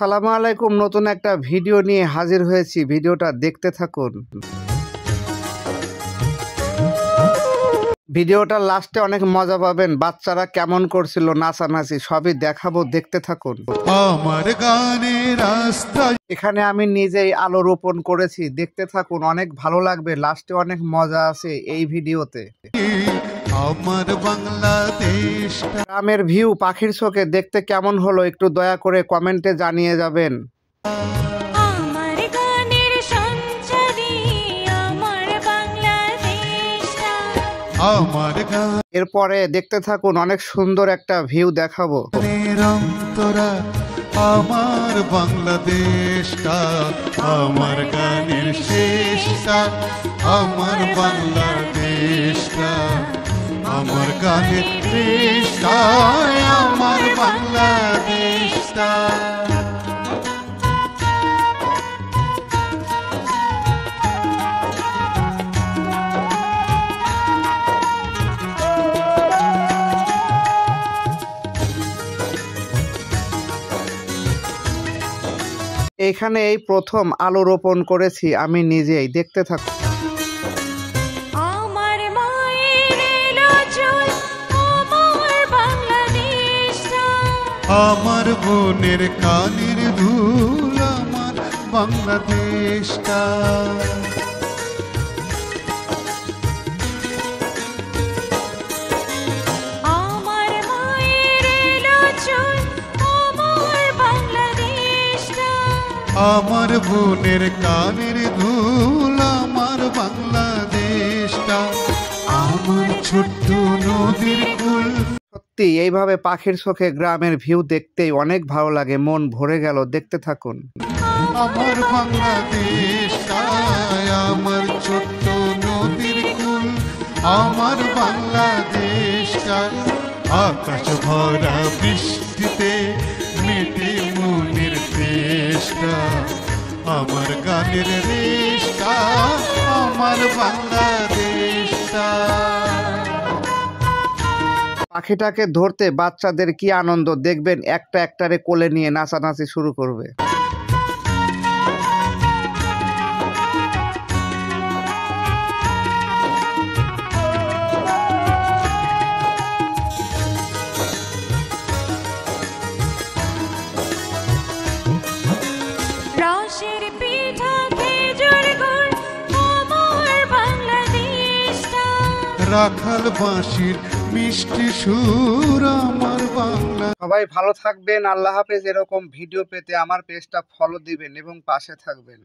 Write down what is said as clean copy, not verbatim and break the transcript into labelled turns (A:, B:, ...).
A: আসসালামু আলাইকুম, নতুন একটা ভিডিও নিয়ে হাজির হয়েছি। ভিডিওটা দেখতে থাকুন। ভিডিওটার লাস্টে অনেক মজা পাবেন। বাচ্চারা কেমন করছিল নাচানাচি সবই দেখাবো, দেখতে থাকুন।
B: আমার গানের রাস্তা
A: এখানে আমি নিজেই আলো রোপণ করেছি, দেখতে থাকুন, অনেক ভালো লাগবে। লাস্টে অনেক মজা আছে এই ভিডিওতে।
B: আমার বাংলাদেশ
A: গ্রামের ভিউ পাখির চোখে দেখতে কেমন হলো একটু দয়া করে কমেন্টে জানিয়ে যাবেন।
B: আমার
A: এরপরে দেখতে থাকুন, অনেক সুন্দর একটা ভিউ দেখাবো।
B: গানের অন্তরা আমার বাংলাদেশটা, আমার গানের শেষটা আমার বাংলাদেশটা, আমার গানের শেষটা আমার বাংলাদেশটা।
A: এখানে এই প্রথম আলো রোপণ করেছি আমি নিজেই, দেখতে থাকুন।
B: আমার বোনের কানের ধুল আমার বাংলাদেশটা, আমার বোনের কানের ধুল আমার বাংলাদেশটা, আমার ছোট্ট নদীর কুল।
A: সত্যি এইভাবে পাখির চোখে গ্রামের ভিউ দেখতেই অনেক ভালো লাগে, মন ভরে গেল, দেখতে থাকুন।
B: আমার বাংলাদেশটা, আমার ছোট্ট নদীর কুল, আমার বাংলাদেশটা, আকাশ ভরা বৃষ্টিতে মেটে মনের দেশটা, আমার গানের দেশটা আমার বাংলাদেশটা।
A: পাখিটাকে ধরতে বাচ্চাদের কি আনন্দ দেখবেন, একটা একটারে কোলে নিয়ে নাচানাচি শুরু করবে।
B: রাখাল বাঁশির মিষ্টি সুর আমার বাংলা।
A: সবাই ভালো থাকবেন, আল্লাহ হাফেজ। এরকম ভিডিও পেতে আমার পেজটা ফলো দিবেন এবং পাশে থাকবেন।